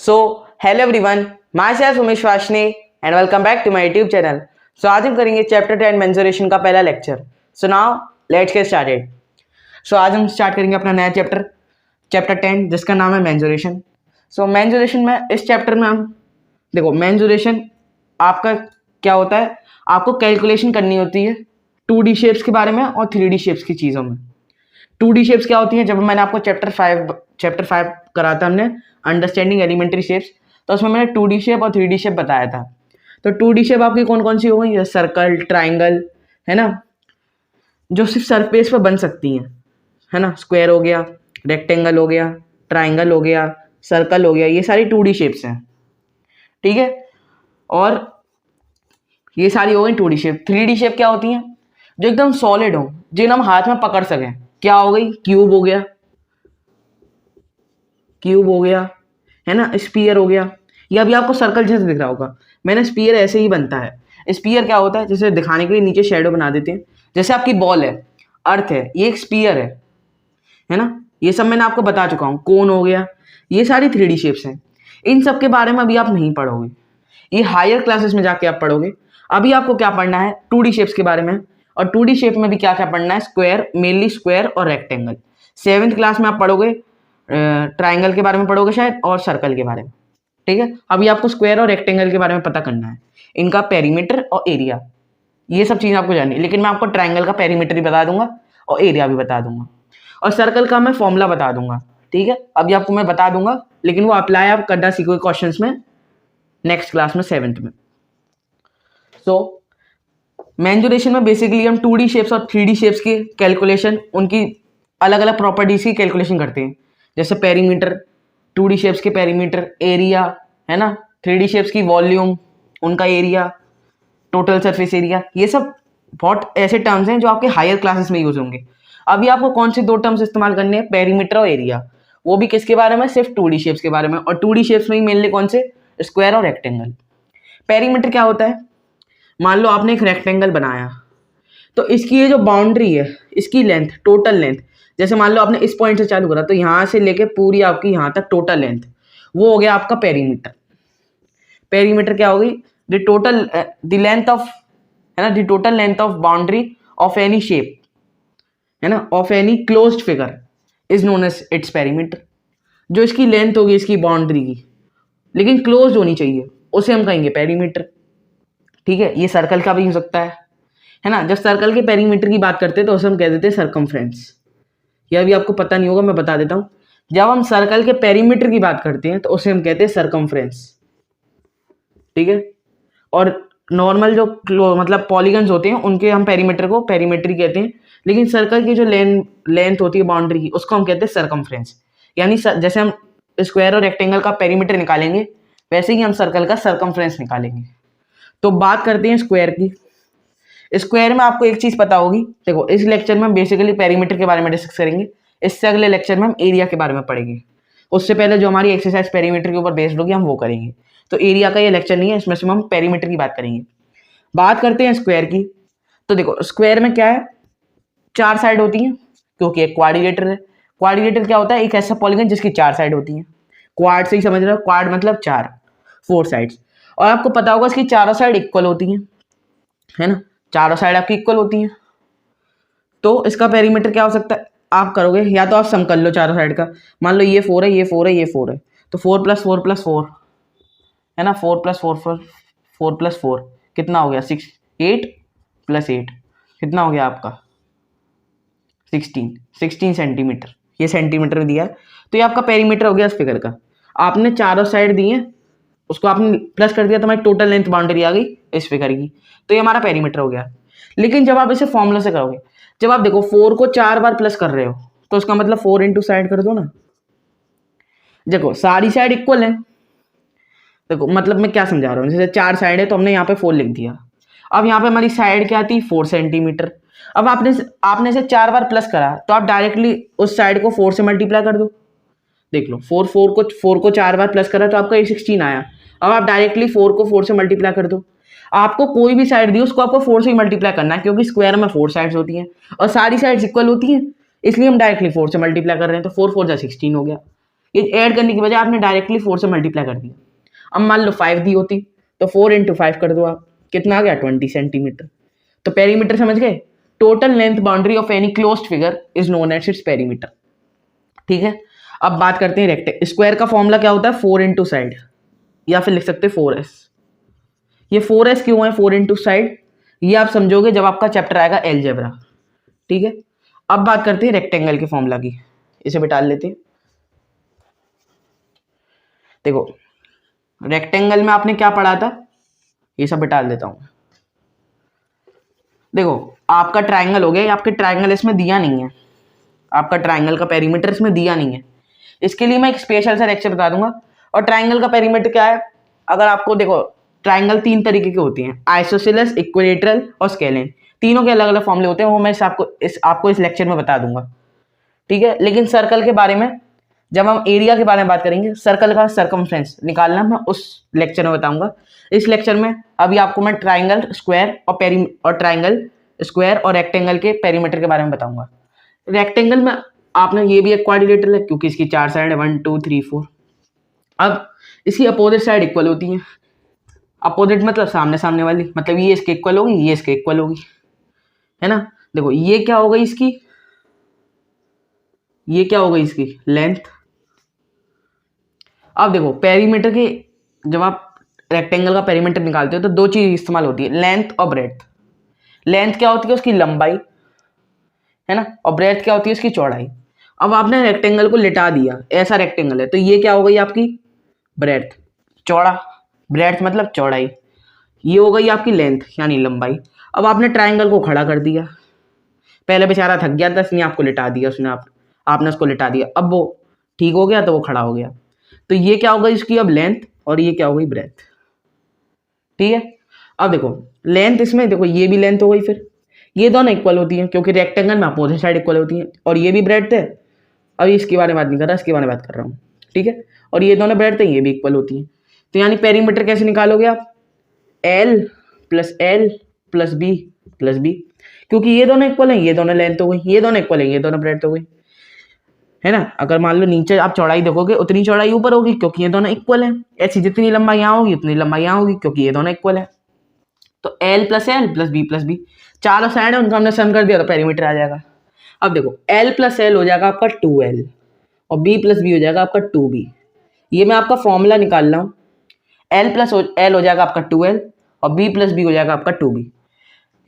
So hello everyone, myself Umesh Washne and welcome back to my YouTube channel. So आज हम करेंगे chapter 10 mensuration का पहला lecture. So now let's get started. So आज हम start करेंगे अपना नया चैप्टर 10 जिसका नाम है मेंसुरेशन। सो मेंसुरेशन में इस चैप्टर में हम देखो मेंसुरेशन आपका क्या होता है, आपको कैलकुलेशन करनी होती है 2D शेप्स के बारे में और 3D शेप्स की चीज़ों में। 2D शेप्स क्या होती हैं, जब मैंने आपको चैप्टर 5 करा था हमने अंडरस्टैंडिंग एलिमेंट्री शेप्स, तो उसमें मैंने 2D शेप और 3D शेप बताया था। तो 2D शेप आपकी कौन कौन सी हो गई, सर्कल, ट्राइंगल, है ना, जो सिर्फ सरफेस पर बन सकती हैं, है ना। स्क्वायर हो गया, रेक्टेंगल हो गया, ट्राइंगल हो गया, सर्कल हो गया, ये सारी 2D शेप्स हैं, ठीक है। और ये सारी हो गई 2D शेप। 3D शेप क्या होती हैं, जो एकदम सॉलिड हो, जिन्हें हम हाथ में पकड़ सकें। क्या हो गई, क्यूब हो गया, है ना, स्पीयर हो गया। ये अभी आपको सर्कल जैसे दिख रहा होगा, मैंने स्पीयर ऐसे ही बनता है। स्पीयर क्या होता है, जैसे दिखाने के लिए नीचे शेडो बना देते हैं, जैसे आपकी बॉल है, अर्थ है, ये एक स्पीयर है ना। ये सब मैंने आपको बता चुका हूँ। कोन हो गया, ये सारी 3D शेप्स हैं। इन सब के बारे में अभी आप नहीं पढ़ोगे, ये हायर क्लासेस में जाके आप पढ़ोगे। अभी आपको क्या पढ़ना है, 2D शेप्स के बारे में। और 2D शेप में भी क्या क्या पढ़ना है, स्क्वायर, मेनली स्क्वायर और रेक्टेंगल। 7th क्लास में आप पढ़ोगे ट्राइंगल के बारे में पढ़ोगे शायद, और सर्कल के बारे में, ठीक है। अभी आपको स्क्वायर और रेक्टेंगल के बारे में पता करना है, इनका पेरीमीटर और एरिया, ये सब चीज़ें आपको जाननी है। लेकिन मैं आपको ट्राइंगल का पेरीमीटर भी बता दूंगा और एरिया भी बता दूंगा, और सर्कल का मैं फॉर्मूला बता दूंगा, ठीक है। अभी आपको मैं बता दूंगा, लेकिन वो अप्लाई आप करना सीखोगे क्वेश्चंस में नेक्स्ट क्लास में 7th में। सो मेंसुरेशन में बेसिकली हम 2D शेप्स और 3D शेप्स की कैलकुलेशन, उनकी अलग अलग प्रॉपर्टीज की कैलकुलेशन करते हैं। जैसे पेरीमीटर, 2D शेप्स के पेरीमीटर, एरिया, है ना, 3D शेप्स की वॉल्यूम, उनका एरिया, टोटल सरफेस एरिया, ये सब बहुत ऐसे टर्म्स हैं जो आपके हायर क्लासेस में यूज होंगे। अभी आपको कौन से 2 टर्म्स इस्तेमाल करने हैं, पेरीमीटर और एरिया, वो भी किसके बारे में, सिर्फ 2D शेप्स के बारे में। और 2D शेप्स में ही मेनली कौन से, स्क्वायर और रेक्टेंगल। पेरीमीटर क्या होता है, मान लो आपने एक रेक्टेंगल बनाया, तो इसकी ये जो बाउंड्री है, इसकी लेंथ, टोटल लेंथ, जैसे मान लो आपने इस पॉइंट से चालू करा, तो यहाँ से लेके पूरी आपकी यहाँ तक टोटल लेंथ, वो हो गया आपका पेरीमीटर। पेरीमीटर क्या होगी, the total the length of, है ना, the total length of boundary of any shape, है ना, of any closed figure is known as its perimeter. जो इसकी लेंथ होगी इसकी बाउंड्री की, लेकिन क्लोज होनी चाहिए, उसे हम कहेंगे पेरीमीटर, ठीक है। ये सर्कल का भी हो सकता है ना। जब सर्कल के पेरीमीटर की बात करते हैं तो उसे हम कह देते हैं सर्कमफ्रेंस। यह भी आपको पता नहीं होगा, मैं बता देता हूं। जब हम सर्कल के पेरीमीटर की बात करते हैं तो उसे हम कहते हैं सर्कमफ्रेंस, ठीक है। और नॉर्मल जो मतलब पॉलीगन्स होते हैं उनके हम पेरीमीटर को पेरीमेट्री कहते हैं, लेकिन सर्कल की जो लेंथ होती है बाउंड्री की, उसको हम कहते हैं सर्कमफ्रेंस। यानी जैसे हम स्क्वायर और रेक्टेंगल का पेरीमीटर निकालेंगे, वैसे ही हम सर्कल का सर्कमफ्रेंस निकालेंगे। तो बात करते हैं स्क्वायर की। स्क्वायर में आपको एक चीज पता होगी, देखो इस लेक्चर में हम बेसिकली पेरीमीटर के बारे में डिस्कस करेंगे, इससे अगले लेक्चर में हम एरिया के बारे में पढ़ेंगे। उससे पहले जो हमारी एक्सरसाइज पेरीमीटर के ऊपर बेस्ड होगी हम वो करेंगे। तो एरिया का ये लेक्चर नहीं है, इसमें से हम पेरीमीटर की बात करेंगे। बात करते हैं स्क्वायर की। तो देखो स्क्वायर में क्या है, 4 साइड होती हैं, क्योंकि एक क्वाड्रिलेटर है। क्वाड्रिलेटर क्या होता है, एक ऐसा पॉलीगन जिसकी 4 साइड होती हैं। क्वाड से ही समझ रहे हो, क्वाड मतलब 4 साइड्स। और आपको पता होगा इसकी चारों साइड इक्वल होती हैं, है ना, चारों साइड आपकी इक्वल होती हैं। तो इसका पेरीमीटर क्या हो सकता है, आप करोगे या तो आप सम कर लो चारों साइड का। मान लो ये 4 है, ये 4 है, ये 4 है, तो 4 + 4 + 4, है ना, 4 + 4 4 + 4 कितना हो गया, 6, 8 + 8 कितना हो गया आपका 16 सेंटीमीटर। ये सेंटीमीटर में दिया है, तो ये आपका पेरीमीटर हो गया इस फिगर का। आपने चारों साइड दी है, उसको आपने प्लस कर दिया तो हमारी टोटल लेंथ बाउंड्री आ गई इस फिगर की, तो ये हमारा पेरीमीटर हो गया। लेकिन जब आप इसे फॉर्मूला से करोगे, जब आप देखो 4 को 4 बार प्लस कर रहे हो, तो उसका मतलब 4 इंटू साइड कर दो ना। देखो सारी साइड इक्वल है, देखो मतलब मैं क्या समझा रहा हूँ, जैसे 4 साइड है तो हमने यहाँ पे 4 लिख दिया। अब यहाँ पे हमारी साइड क्या थी, 4 सेंटीमीटर। अब आपने इसे 4 बार प्लस करा, तो आप डायरेक्टली उस साइड को 4 से मल्टीप्लाई कर दो। देख लो 4 को 4 बार प्लस करा तो आपका ये 16 आया। अब आप डायरेक्टली 4 को 4 से मल्टीप्लाई कर दो। आपको कोई भी साइड दी उसको आपको 4 से ही मल्टीप्लाई करना है, क्योंकि स्क्वायर में 4 साइड्स होती हैं और सारी साइड्स इक्वल होती हैं, इसलिए हम डायरेक्टली 4 से मल्टीप्लाई कर रहे हैं। तो 4 × 4 = 16 हो गया। ये ऐड करने की बजाय आपने डायरेक्टली 4 से मल्टीप्लाई कर दिया। अब मान लो 5 दी होती तो 4 इंटू 5 कर दो आप, कितना आ गया 20 सेंटीमीटर। तो पेरीमीटर समझ गए, total length boundary of any closed figure is known as its perimeter. ठीक है, अब बात करते हैं रेक्टेंगल। स्क्वायर का फॉर्मूला क्या होता है, 4 इंटू साइड, या फिर लिख सकते हैं 4s। ये 4s क्यों है 4 इंटू साइड, ये आप समझोगे जब आपका चैप्टर आएगा एलजेब्रा। ठीक है, अब बात करते हैं रेक्टेंगल के फॉर्मूला की, इसे बिठा लेते हैं। देखो रेक्टेंगल में आपने क्या पढ़ा था, ये सब बिठा देता हूं। देखो आपका ट्राइंगल हो गया, आपके ट्राइंगल इसमें दिया नहीं है, आपका ट्राइंगल का पेरीमीटर इसमें दिया नहीं है, इसके लिए मैं एक स्पेशल सा लेक्चर बता दूंगा। और ट्राइंगल का पेरीमीटर क्या है, अगर आपको देखो ट्राइंगल 3 तरीके के होती हैं, आइसोसेलेस, इक्विलेटरल और स्केलेन। तीनों के अलग अलग फॉर्मूले होते हैं, वो मैं आपको इस लेक्चर में बता दूंगा। ठीक है, लेकिन सर्कल के बारे में जब हम एरिया के बारे में बात करेंगे, सर्कल का सर्कमफ्रेंस निकालना मैं उस लेक्चर में बताऊंगा। इस लेक्चर में अभी आपको मैं ट्राइंगल, स्क्वायर और ट्राइंगल, स्क्वायर और रेक्टेंगल के पेरीमीटर के बारे में बताऊंगा। रेक्टेंगल में आपने ये भी एक क्वाड्रिलेटरल है क्योंकि इसकी 4 साइड है, 1 2 3 4। अब इसकी अपोजिट साइड इक्वल होती है। अपोजिट मतलब सामने सामने वाली, मतलब ये इसके इक्वल होगी, ये इसके इक्वल होगी, है ना। देखो ये क्या हो गई इसकी, ये क्या हो गई इसकी लेंथ। अब देखो पेरीमीटर के, जब आप रेक्टेंगल का पेरीमीटर निकालते हो तो 2 चीज इस्तेमाल होती है, लेंथ और ब्रेड्थ। लेंथ क्या होती है, उसकी लंबाई, है ना, और ब्रेड्थ क्या होती है, उसकी चौड़ाई। अब आपने रेक्टेंगल को लिटा दिया, ऐसा रेक्टेंगल है, तो ये क्या हो गई आपकी ब्रेड्थ, चौड़ा, ब्रेड्थ मतलब चौड़ाई, ये हो गई आपकी लेंथ यानी लंबाई। अब आपने ट्राइंगल को खड़ा कर दिया, पहले बेचारा थक गया था इसने आपको लिटा दिया, आपने उसको लिटा दिया, अब वो ठीक हो गया तो वो खड़ा हो गया। तो ये क्या हो गई इसकी अब लेंथ, और ये क्या हो गई ब्रेड्थ। ठीक है, अब देखो लेंथ इसमें देखो ये भी लेंथ हो गई, फिर ये दोनों इक्वल होती हैं क्योंकि रेक्टेंगल में अपोजिट साइड इक्वल होती हैं, और ये भी ब्रेड्थ है। अभी इसके बारे में बात नहीं कर रहा, इसके बारे में बात कर रहा हूँ। ठीक है, और ये दोनों ब्रेड्थ है, ये भी इक्वल होती हैं। तो यानी पेरीमीटर कैसे निकालोगे आप, L प्लस बी, क्योंकि ये दोनों इक्वल हैं, ये दोनों लेंथ हो गई, ये दोनों इक्वल हैं, ये दोनों ब्रेड्थ हो गई, है ना। अगर मान लो नीचे आप चौड़ाई देखोगे उतनी चौड़ाई ऊपर होगी क्योंकि ये दोनों इक्वल है, ऐसी जितनी लंबाई यहाँ होगी उतनी लंबाई यहाँ होगी क्योंकि ये दोनों इक्वल है। तो L प्लस बी, चारों साइड है उनका हमने सम कर दिया तो पेरीमीटर आ जाएगा। अब देखो L प्लस एल हो जाएगा आपका 2L, और B प्लस बी हो जाएगा आपका 2B। ये मैं आपका फॉर्मूला निकाल रहा हूँ, L प्लस एल हो जाएगा आपका 2L, और B प्लस बी हो जाएगा आपका 2B।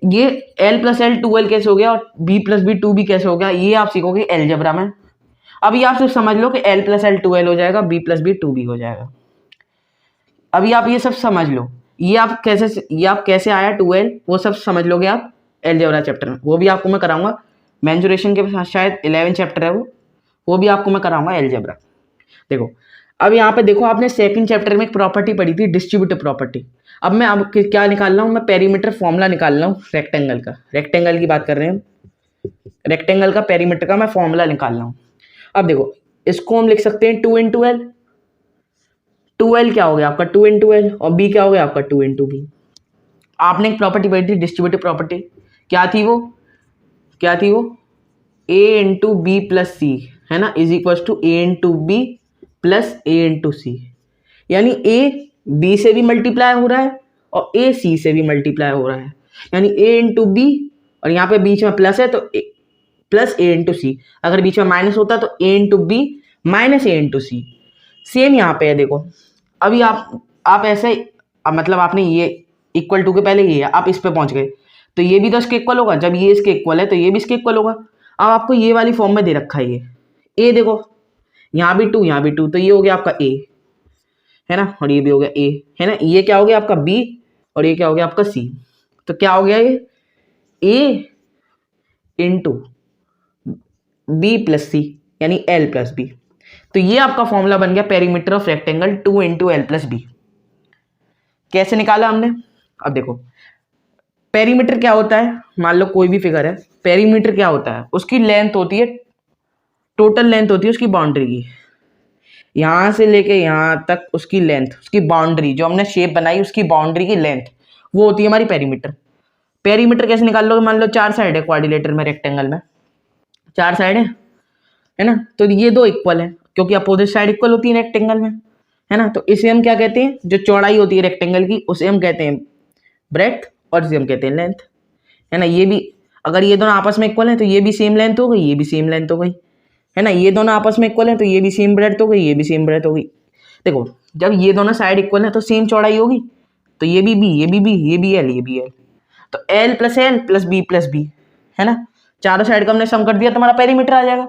ये L प्लस एल 2L कैसे हो गया और B प्लस बी 2B कैसे हो गया, ये आप सीखोगे एलजेब्रा में। अभी आप सिर्फ समझ लो कि L प्लस एल 2L हो जाएगा, B प्लस बी 2B हो जाएगा। अभी आप ये सब समझ लो, ये आप कैसे आया 2L, वो सब समझ लोगे आप एलजेब्रा चैप्टर में, वो भी आपको मैं कराऊंगा। मेंसुरेशन के साथ शायद 11 चैप्टर है वो भी आपको मैं कराऊंगा एलजेब्रा। देखो अब यहाँ पे देखो, आपने सेकंड चैप्टर में एक प्रॉपर्टी पढ़ी थी, डिस्ट्रीब्यूटिव प्रॉपर्टी। अब मैं क्या निकाल रहा हूँ, मैं पेरीमीटर फॉर्मूला निकाल रहा हूँ रेक्टेंगल का, रेक्टेंगल की बात कर रहे हैं, रेक्टेंगल का पेरीमीटर का मैं फॉर्मूला निकाल रहा हूँ। अब देखो इसको हम लिख सकते हैं 2 इंटू एल, 2L क्या हो गया आपका 2 इंटू एल, और B क्या हो गया आपका 2 इंटू बी। आपने एक प्रॉपर्टी पढ़ी थी डिस्ट्रीब्यूटिव प्रॉपर्टी, क्या थी वो A into B plus C, है ना, is equal to A into B plus A into C. यानी A B से भी मल्टीप्लाई हो रहा है और A C से भी मल्टीप्लाई हो रहा है, यानी A इंटू बी, और यहाँ पे बीच में प्लस है तो प्लस A इंटू सी, अगर बीच में माइनस होता तो A into B minus A into C. Same यहाँ पे है, देखो अभी आप ऐसे मतलब आपने ये इक्वल टू के पहले ये है, आप इस पे पहुंच गए तो ये भी तो इसके इक्वल होगा, जब ये इसके इक्वल है तो ये भी इसके इक्वल होगा। अब आपको ये वाली फॉर्म में दे रखा है ये ए, देखो यहाँ भी 2 यहाँ भी 2, तो ये हो गया आपका ए, है ना, और ये भी हो गया ए, है ना। ये क्या हो गया आपका बी, और ये क्या हो गया आपका सी। तो क्या हो गया ये ए इंटू बी प्लस सी, यानी एल प्लस बी। तो ये आपका फॉर्मूला बन गया perimeter of rectangle 2 into L plus B. कैसे निकाला हमने, अब देखो पेरीमीटर क्या होता है, मान लो कोई भी फिगर है, पेरीमीटर क्या होता है, उसकी लेंथ होती है, टोटल लेंथ होती है उसकी बाउंड्री की, यहां से लेके यहां तक उसकी लेंथ, उसकी बाउंड्री जो हमने शेप बनाई उसकी बाउंड्री की लेंथ, वो होती है हमारी पेरीमीटर। पेरीमीटर कैसे निकाल लोगे, मान लो 4 साइड है क्वाड्रिलेटर में, रेक्टेंगल में 4 साइड है ना, तो ये 2 इक्वल है, क्योंकि अपोजिट साइड इक्वल होती है रेक्टेंगल में, है ना। तो इसे हम क्या कहते हैं, जो चौड़ाई होती है रेक्टेंगल की उसे हम कहते हैं ब्रेड्थ और इसे हम कहते हैं लेंथ, है ना। ये भी अगर ये दोनों आपस में इक्वल है तो ये भी सेम लेंथ हो गई, ये भी सेम लेंथ हो गई, है ना। ये दोनों आपस में इक्वल है तो ये भी सेम ब्रेड्थ हो गई, ये भी सेम ब्रेड्थ हो गई। देखो जब ये दोनों साइड इक्वल है तो सेम चौड़ाई होगी, तो ये भी ये भी ये भी एल, ये भी एल। तो एल प्लस बी, है ना। चारों साइड का हमने सम कर दिया, तुम्हारा पेरीमीटर आ जाएगा।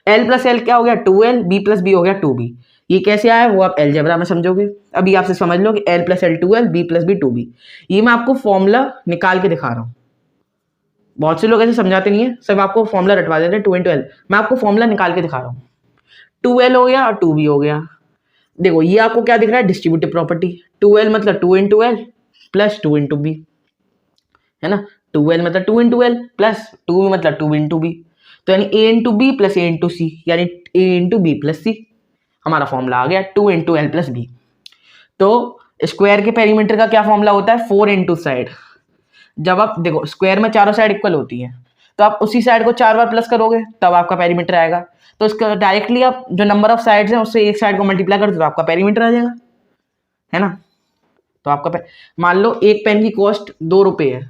एल प्लस एल क्या हो गया 2L, बी प्लस बी हो गया 2B। ये कैसे आया वो आप अलजेब्रा में समझोगे। अभी आपसे समझ लो कि L plus L 2L, B plus B 2B। ये मैं आपको फॉर्मूला निकाल के दिखा रहा हूँ। बहुत से लोग ऐसे समझाते नहीं है, सब आपको फॉर्मूला रटवा देते हैं 2 into L। मैं आपको फॉर्मूला निकाल के दिखा रहा हूँ। 2L हो गया और 2B हो गया। देखो ये आपको क्या दिख रहा है, डिस्ट्रीब्यूटिव प्रॉपर्टी। 2L मतलब 2 into L plus 2 into B, है ना। 2L मतलब 2 into L प्लस 2B मतलब 2 into B। तो यानी A into B plus A into C, यानी A into B plus C। हमारा फॉर्मूला आ गया 2 into L प्लस B। तो स्क्वायर के पेरीमीटर का क्या फॉर्मूला होता है, 4 into साइड। जब आप देखो स्क्वायर में चारों साइड इक्वल होती है तो आप उसी साइड को 4 बार प्लस करोगे तब आपका पेरीमीटर आएगा। तो इसका डायरेक्टली आप जो नंबर ऑफ साइड्स हैं उससे एक साइड को मल्टीप्लाई कर दो तो आपका पेरीमीटर आ जाएगा, है ना। तो आपका मान लो एक पेन की कॉस्ट 2 रुपये है,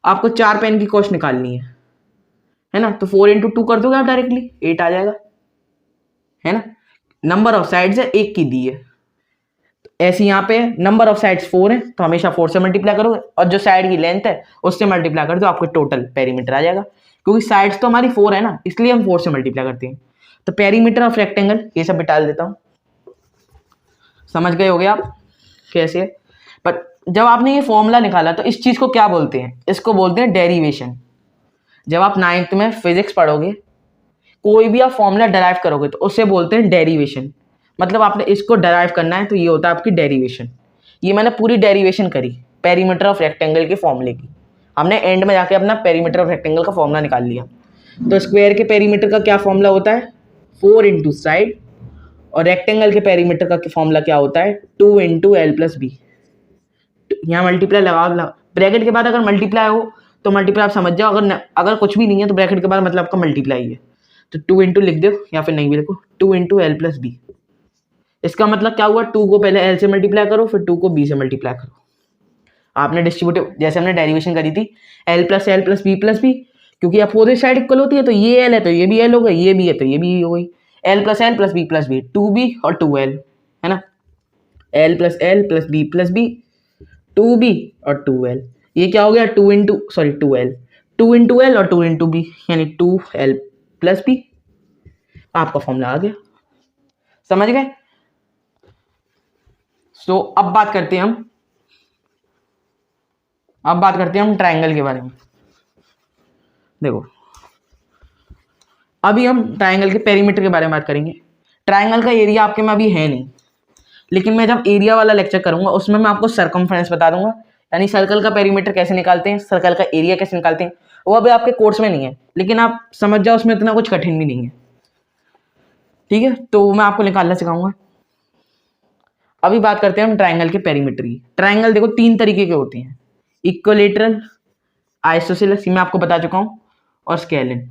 आपको 4 पेन की कॉस्ट निकालनी है ना। तो 4 into 2 कर दोगे आप डायरेक्टली 8 आ जाएगा, है ना। नंबर ऑफ साइड्स है एक की दी है, ऐसे यहाँ पे नंबर ऑफ साइड्स 4 है तो हमेशा 4 से मल्टीप्लाई करोगे और जो साइड की लेंथ है उससे मल्टीप्लाई कर दो, आपको टोटल पेरीमीटर आ जाएगा। क्योंकि साइड्स तो हमारी 4 है ना, इसलिए हम 4 से मल्टीप्लाई करते हैं। तो पेरीमीटर ऑफ रेक्टेंगल ये सब बिटाल देता हूँ, समझ गए होगे आप कैसे है। पर जब आपने ये फॉर्मूला निकाला तो इस चीज को क्या बोलते हैं, इसको बोलते हैं डेरिवेशन। जब आप 9th में फिजिक्स पढ़ोगे कोई भी आप फॉर्मूला डराइव करोगे तो उससे बोलते हैं डेरिवेशन। मतलब आपने इसको डराइव करना है तो ये होता है आपकी डेरिवेशन। ये मैंने पूरी डेरिवेशन करी पेरीमीटर ऑफ रेक्टेंगल के फॉर्मूले की। हमने एंड में जाके अपना पेरीमीटर ऑफ रेक्टेंगल का फॉर्मूला निकाल लिया। तो स्क्वायर के पेरीमीटर का क्या फॉर्मूला होता है, 4 into साइड। और रेक्टेंगल के पेरीमीटर का फॉर्मूला क्या होता है, 2 into L प्लस बी। यहाँ मल्टीप्लाई लगा, ब्रैकेट के बाद अगर मल्टीप्लाई हो तो मल्टीप्लाई आप समझ जाओ, अगर कुछ भी नहीं है तो ब्रैकेट के बाद मतलब आपका मल्टीप्लाई है। तो 2 into लिख दो या फिर नहीं भी लिखो, 2 into L प्लस बी। इसका मतलब क्या हुआ, 2 को पहले L से मल्टीप्लाई करो फिर 2 को B से मल्टीप्लाई करो। आपने डिस्ट्रीब्यूटिव जैसे हमने डेरिवेशन करी थी L plus B plus B, क्योंकि अपोजिट साइड इक्वल होती है तो ये L है तो ये भी L हो गई, ये भी है तो ये भी हो गई। L प्लस बी 2B और 2L, है ना। L प्लस बी 2B और 2L। ये क्या हो गया 2L 2 और 2 into B यानी 2L प्लस बी। आपका फॉर्मूला आ गया, समझ गए। सो अब बात करते हैं हम ट्रायंगल के बारे में। देखो अभी हम ट्रायंगल के पेरीमीटर के बारे में बात करेंगे। ट्रायंगल का एरिया आपके में अभी है नहीं, लेकिन मैं जब एरिया वाला लेक्चर करूंगा उसमें मैं आपको सर्कमफ्रेंस बता दूंगा, यानी सर्कल का पेरीमीटर कैसे निकालते हैं, सर्कल का एरिया कैसे निकालते हैं। वो अभी आपके कोर्स में नहीं है, लेकिन आप समझ जाओ उसमें इतना कुछ कठिन भी नहीं है, ठीक है। तो मैं आपको निकालना सिखाऊंगा। अभी बात करते हैं हम ट्रायंगल के पेरीमीटर की। ट्रायंगल देखो 3 तरीके के होते हैं, इक्विलेटरल, आइसोसेलेस, मैं आपको बता चुका हूं, और स्केलिन।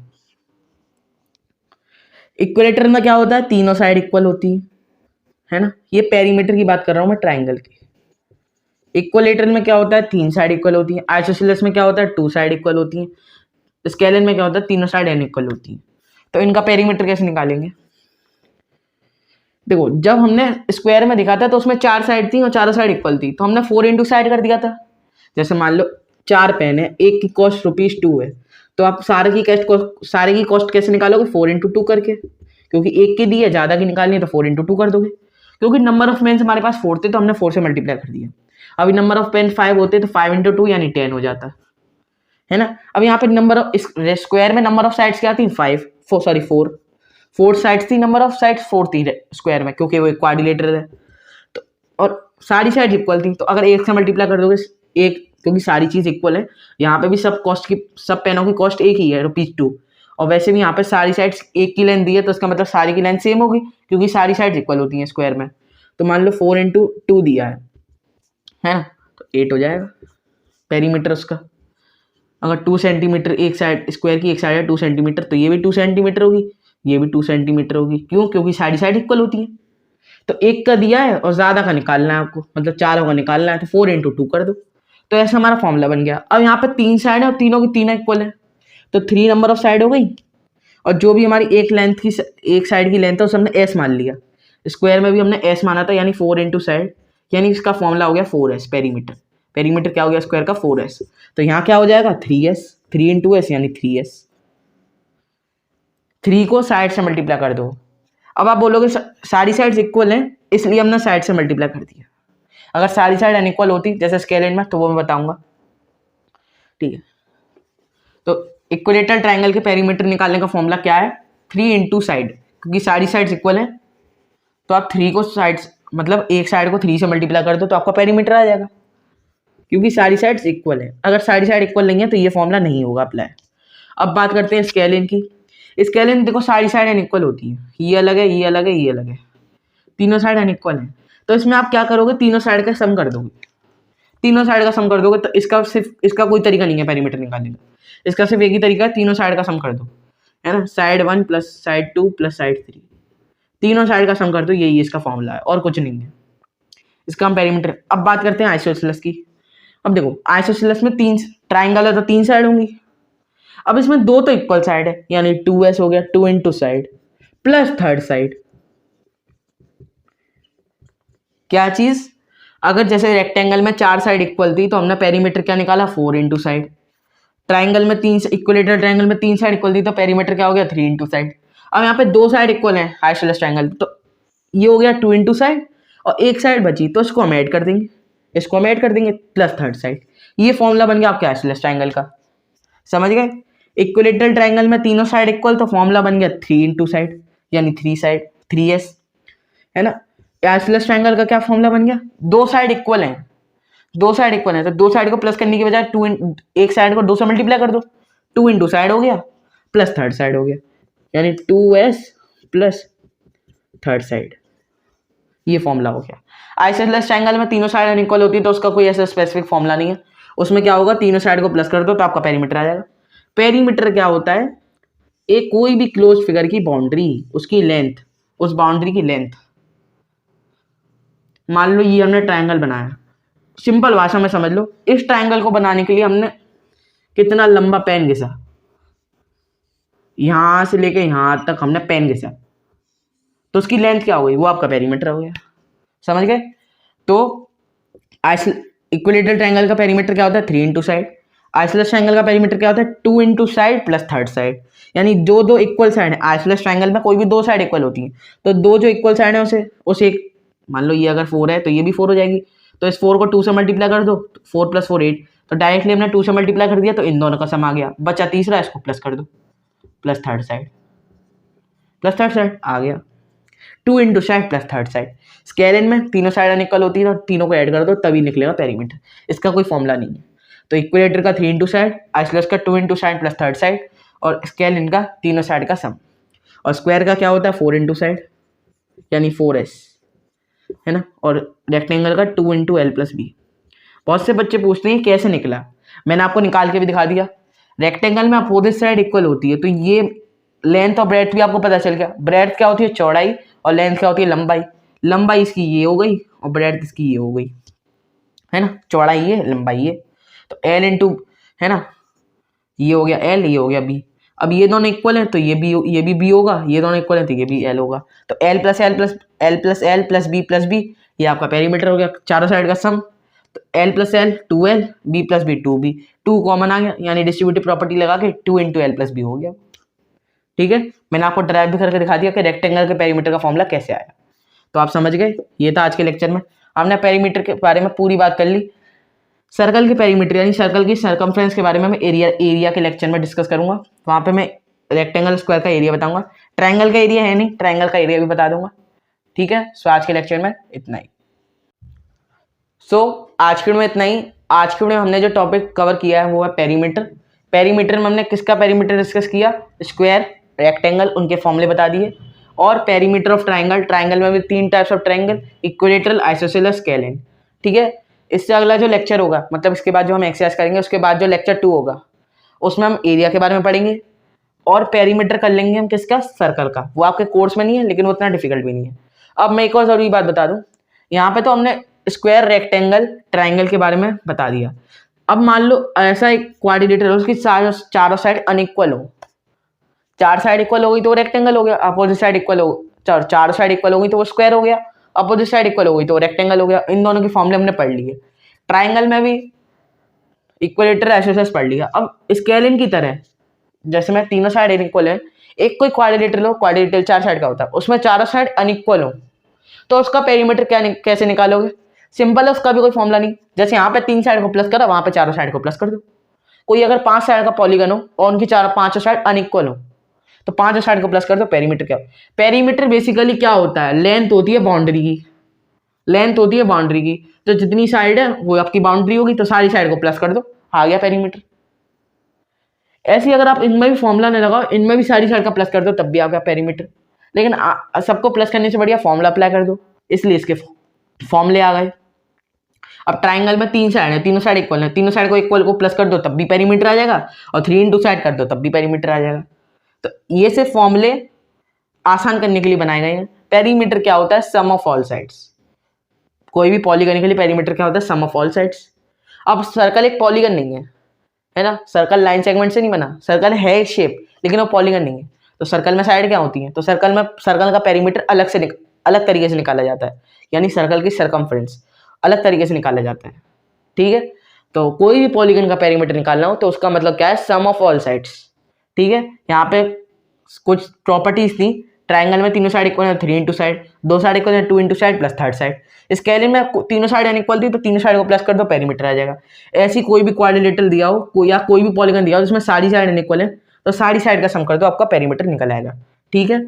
इक्विलेटरल में क्या होता है, तीनों साइड इक्वल होती है ना। ये पेरीमीटर की बात कर रहा हूं मैं ट्रायंगल की। इक्विलेटरल में क्या होता है, 3 साइड इक्वल होती है। आइसोसेलेस में क्या होता है, 2 साइड इक्वल होती है। स्केलिन में क्या होता है, तीनों साइड अनइक्वल होती है। तो इनका पेरीमीटर कैसे निकालेंगे, देखो जब हमने स्क्वायर में दिखा था तो उसमें 4 साइड थी और चारों साइड इक्वल थी, तो हमने 4 into साइड कर दिया था। जैसे मान लो 4 पेन है, एक की कॉस्ट ₹2 है, तो आप सारे की कॉस्ट कैसे निकालोगे, 4 into 2 करके, क्योंकि एक की दी है, ज्यादा की निकालनी है तो 4 into 2 कर दोगे। क्योंकि नंबर ऑफ पेन हमारे पास 4 थे तो हमने 4 से मल्टीप्लाई कर दिया। अभी नंबर ऑफ पेन 5 होते तो 5 into 2 यानी 10 हो जाता है ना। अब यहाँ पे नंबर ऑफ स्क्वायर में नंबर ऑफ साइड्स क्या थी, 4 साइड्स थी, नंबर ऑफ साइड्स 4 थी स्क्वायर में, क्योंकि वो एक क्वाड्रिलेटरल है। तो और सारी साइड इक्वल थी, तो अगर एक से मल्टीप्लाई कर दोगे एक, क्योंकि सारी चीज इक्वल है। यहाँ पे भी सब पेनों की कॉस्ट एक ही है, ₹2। और वैसे भी यहाँ पे सारी साइड्स एक की लेंथ दी है तो इसका मतलब सारी की लेंथ सेम होगी, क्योंकि सारी साइड्स इक्वल होती हैं स्क्वायर में। तो मान लो 4 into 2 दिया है ना, तो 8 हो जाएगा पेरीमीटर उसका। अगर 2 सेंटीमीटर एक साइड स्क्वायर की एक साइड है 2 सेंटीमीटर, तो ये भी 2 सेंटीमीटर होगी, ये भी 2 सेंटीमीटर होगी। क्यों? क्योंकि सारी साइड इक्वल होती है। तो एक का दिया है और ज़्यादा का निकालना है आपको, मतलब चारों का निकालना है, तो 4 इंटू 2 कर दो। तो ऐसा हमारा फॉर्मूला बन गया। अब यहाँ पे 3 साइड है और तीनों की तीनों इक्वल है, तो 3 नंबर ऑफ साइड हो गई। और जो भी हमारी एक लेंथ की एक साइड की लेंथ है उसे हमने एस मान लिया। स्क्वायर में भी हमने एस माना था, यानी 4 इंटू साइड, यानी इसका फॉर्मूला हो गया 4s पेरीमीटर। पेरीमीटर क्या हो गया स्क्वायर का 4s। तो यहाँ क्या हो जाएगा 3s, 3 इंटू एस यानी 3s। 3 को साइड से मल्टीप्लाई कर दो। अब आप बोलोगे सारी साइड्स इक्वल हैं इसलिए हमने साइड से मल्टीप्लाई कर दिया। अगर सारी साइड अनइक्वल होती जैसे स्केलेन में तो वो मैं बताऊंगा, ठीक है। तो इक्विलेटरल ट्रायंगल के पेरीमीटर निकालने का फॉर्मूला क्या है? 3 इंटू साइड, क्योंकि सारी साइड्स इक्वल हैं तो आप 3 को साइड्स मतलब एक साइड को 3 से मल्टीप्लाई कर दो तो आपका पेरीमीटर आ जाएगा, क्योंकि सारी साइड्स इक्वल है। अगर सारी साइड इक्वल नहीं है तो ये फॉर्मूला नहीं होगा अप्लाई। अब बात करते हैं स्केलिन की। स्केलिन देखो सारी साइड अनइक्वल होती है, ये अलग है, ये अलग है, ये अलग है, तीनों साइड अनइक्वल है। तो इसमें आप क्या करोगे? तीनों साइड का सम कर दोगे। तीनों साइड का सम कर दोगे तो इसका कोई तरीका नहीं है पेरीमीटर निकालने का, इसका सिर्फ एक ही तरीका है, तीनों साइड का सम कर दो, है ना। Side 1 plus side 2 plus side 3, तीनों साइड का सम कर दो, यही इसका फॉर्मूला है और कुछ नहीं है। इसका हम पेरीमीटर। अब बात करते हैं आइसोसेलेस की। अब देखो आइसोसेलेस में 3 ट्राइंगल है तो 3 साइड होंगी। अब इसमें 2 तो इक्वल साइड है, यानी 2s हो गया, 2 into side plus third side. क्या चीज? अगर जैसे रेक्टेंगल में 4 साइड इक्वल थी तो हमने पेरीमीटर क्या निकाला? 4 इंटू साइड। ट्राइंगल में 3 इक्विलेटरल ट्राइंगल में 3 साइड इक्वल थी तो पेरीमीटर क्या हो गया? 3 इंटू साइड। अब यहाँ पे 2 साइड इक्वल है आइसोसेलेस ट्राइंगल, तो ये हो गया 2 इंटू साइड और एक साइड बची तो इसको हम ऐड कर देंगे, इसको हम ऐड कर देंगे प्लस थर्ड साइड। ये फॉर्मूला बन गया आपके आइसोसेलेस ट्राइंगल का। समझ गए? इक्विलेटरल ट्राइंगल में तीनों साइड इक्वल तो फॉर्मूला बन गया 3 इंटू साइड, यानी 3 साइड 3s, है ना। आइसोसेलेस ट्राइंगल का क्या फॉर्मूला बन गया? 2 साइड इक्वल हैं, 2 साइड इक्वल है तो 2 साइड को प्लस करने की बजाय एक साइड को 2 से मल्टीप्लाई कर दो, 2 इंटू साइड हो गया प्लस थर्ड साइड हो गया, यानी 2s प्लस थर्ड साइड। ये फॉर्मूला हो गया। आइसोसेलेस ट्रायंगल में तीनों साइड अनइक्वल होती है तो उसका कोई ऐसा स्पेसिफिक फॉर्मूला नहीं है। उसमें क्या होगा? तीनों साइड को प्लस कर दो तो आपका पेरीमीटर आ जाएगा। पेरीमीटर क्या होता है? एक कोई भी क्लोज फिगर की बाउंड्री, उसकी लेंथ, उस बाउंड्री की लेंथ। मान लो ये हमने ट्रायंगल बनाया, सिंपल भाषा में समझ लो, इस ट्रायंगल को बनाने के लिए हमने कितना लंबा पेन घिसा, यहां से लेके यहां तक हमने पेन घिसा, तो उसकी लेंथ क्या हो गई? वो आपका पेरीमीटर हो गया। समझ गए? तो इक्विलेटरल ट्रायंगल का पेरीमीटर क्या होता है? 3 इंटू साइड। आइसोसेलेस ट्रायंगल का पेरीमीटर क्या होता है? 2 into side plus third side, यानी जो दो इक्वल साइड है। आइसोसेलेस ट्रायंगल में कोई भी 2 साइड इक्वल होती है तो 2 जो इक्वल साइड है उसे मान लो ये अगर 4 है तो ये भी 4 हो जाएगी, तो इस 4 को 2 से मल्टीप्लाई कर दो, 4 प्लस 4 8, तो डायरेक्टली हमने 2 से मल्टीप्लाई कर दिया तो इन दोनों का सम आ गया। बचा तीसरा, इसको प्लस कर दो, plus third side, plus third side आ गया। 2 into side plus third side. Scalene में तीनों साइड अनइक्वल होती है तो तीनों को ऐड कर दो तभी निकलेगा पेरीमीटर। इसका कोई फॉर्मूला नहीं है। तो इक्विलेटर का 3 इंटू साइड, आइसोसेलेस का 2 into side plus third side, और स्केलिन का तीनों साइड का सम। और स्क्वायर का क्या होता है? 4 इंटू साइड यानी 4s, है ना। और रेक्टेंगल का 2 इंटू एल प्लस बी। बहुत से बच्चे पूछते हैं कैसे निकला, मैंने आपको निकाल के भी दिखा दिया। रेक्टेंगल में अपोजिट साइड इक्वल होती है तो ये लेंथ और ब्रेड्थ भी आपको पता चल गया। ब्रेड्थ क्या होती है? चौड़ाई, और लेंथ क्या होती है? लंबाई। लंबाई इसकी ये हो गई और ब्रेड्थ इसकी ये हो गई, है ना। चौड़ाई ये, लंबाई ये, तो एल इंटू, है ना, ये हो गया एल, ये हो गया बी। अब ये दोनों इक्वल है तो ये भी बी होगा, ये दोनों इक्वल है तो ये भी एल होगा। तो L plus L plus L plus L plus B, ये आपका पेरीमीटर हो गया, चारों साइड का सम। तो L plus L 2l, B plus B 2b, 2 common आ गया, यानी डिस्ट्रीब्यूटिव प्रॉपर्टी लगा के 2 इंटू एल प्लस बी हो गया। ठीक है, मैंने आपको ड्राइव भी करके दिखा दिया कि रेक्टेंगल के पेरीमीटर का फॉर्मूला कैसे आया। तो आप समझ गए। ये था आज के लेक्चर में, हमने पेरीमीटर के बारे में पूरी बात कर ली। सर्कल के पेरीमीटर यानी सर्कल की सर्कमफ्रेंस के बारे में मैं एरिया के लेक्चर में डिस्कस करूंगा। वहां पे मैं रेक्टेंगल स्क्वायर का एरिया बताऊंगा, ट्रायंगल का एरिया है नहीं, ट्रायंगल का एरिया भी बता दूंगा। ठीक है, सो आज के लेक्चर में इतना ही। आज के वीडियो में इतना ही। आज के वीडियो में हमने जो टॉपिक कवर किया है वो है पेरीमीटर। पेरीमीटर में हमने किसका पेरीमीटर डिस्कस किया? स्क्वायर, रेक्टेंगल, उनके फॉर्मूले बता दिए। और पेरीमीटर ऑफ ट्रायंगल, ट्रायंगल में भी 3 types of triangle, equilateral, isosceles, scalene. ठीक है, इससे अगला जो लेक्चर होगा, मतलब इसके बाद जो हम एक्सरसाइज करेंगे उसके बाद जो लेक्चर 2 होगा उसमें हम एरिया के बारे में पढ़ेंगे, और पेरीमीटर कर लेंगे हम किसका, सर्कल का। वो आपके कोर्स में नहीं है लेकिन वो उतना डिफिकल्ट भी नहीं है। अब मैं एक और जरूरी बात बता दूं, यहाँ पे तो हमने स्क्वायर, रेक्टेंगल, ट्राइंगल के बारे में बता दिया। अब मान लो ऐसा एक क्वाड्रिलेटरल हो, उसकी चारों साइड अनइक्वल हो। चार साइड इक्वल हो गई तो वो रेक्टेंगल हो गया, अपोजिट साइड इक्वल हो, चार साइड इक्वल हो गई तो वो स्क्वायर हो गया, अपोजिट साइड इक्वल हो गई तो रेक्टेंगल हो गया। इन दोनों के फॉर्मूले हमने पढ़ लिए। ट्राइंगल में भी इक्वलेटर एसोसिएस पढ़ लिया। अब स्केलिन की तरह जैसे मैं तीनों साइड इनइक्वल है, एक कोई क्वाड्रिलेटरल हो, क्वाड्रिलेटरल चार साइड का होता है, उसमें चारों साइड अनइक्वल हो तो उसका पेरीमीटर कैसे निकालोगे? सिंपल है, उसका भी कोई फॉर्मूला नहीं। जैसे यहाँ पे तीन साइड को प्लस करा, वहां पे चारों साइड को प्लस कर दो। कोई अगर पांच साइड का पॉलीगन हो और उनकी पांचों साइड अनइक्वल हो तो पांचों साइड को प्लस कर दो, पेरीमीटर क्या? पेरीमीटर बेसिकली क्या होता है, लेंथ होती है बाउंड्री की। लेंथ होती है बाउंड्री की, तो जितनी साइड है वो आपकी बाउंड्री होगी, तो सारी साइड को प्लस कर दो, आ गया पेरीमीटर। ऐसे ही अगर आप इनमें भी फॉर्मूला नहीं लगाओ, इनमें भी सारी साइड का प्लस कर दो, तब भी आ गया पेरीमीटर। लेकिन सबको प्लस करने से बढ़िया फॉर्मूला अप्लाई कर दो, इसलिए इसके फॉर्मूले आ गए। अब ट्राइंगल में तीन साइड है, तीनों साइड इक्वल है, तीनों साइड को इक्वल को प्लस कर दो तब भी पेरीमीटर आ जाएगा, और 3 इंटू साइड कर दो तब भी पेरीमीटर आ जाएगा। तो ये से फॉर्मूले आसान करने के लिए बनाए गए हैं। पेरीमीटर क्या होता है, सम ऑफ ऑल साइड्स। कोई भी पॉलीगन के लिए पेरीमीटर क्या होता है, सम ऑफ ऑल साइड्स। अब सर्कल एक पॉलीगन नहीं है ना, सर्कल लाइन सेगमेंट से नहीं बना, सर्कल है शेप लेकिन वो पॉलीगन नहीं है। तो सर्कल में साइड क्या होती है, तो सर्कल का पेरीमीटर अलग तरीके से निकाला जाता है, यानी सर्कल की सरकमफ्रेंस अलग तरीके से निकाला जाता है। ठीक है, तो कोई भी पॉलीगन का पेरीमीटर निकालना हो तो उसका मतलब क्या है, सम ऑफ ऑल साइड्स। ठीक है, यहाँ पे कुछ प्रॉपर्टीज थी। ट्राइंगल में तीनों साइड इक्वल है, 3 इंटू साइड, दो साइड इक्वल है, 2 into side plus third side. Scalene में तीनों साइड अनइक्वल थी तो तीनों साइड को प्लस कर दो, पेरीमीटर आ जाएगा। ऐसी कोई भी क्वाड्रिलेटरल दिया हो या कोई भी पॉलीगन दिया हो जिसमें सारी साइड अनइक्वल है, तो सारी साइड का सम कर दो, आपका पेरीमीटर निकल आएगा। ठीक है,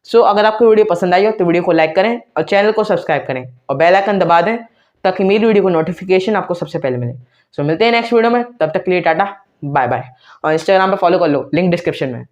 सो अगर आपको वीडियो पसंद आई हो तो वीडियो को लाइक करें और चैनल को सब्सक्राइब करें और बेल आइकन दबा दें ताकि मेरी वीडियो को नोटिफिकेशन आपको सबसे पहले मिले। सो मिलते हैं नेक्स्ट वीडियो में, तब तक के लिए टाटा बाय बाय। और इंस्टाग्राम पे फॉलो कर लो, लिंक डिस्क्रिप्शन में।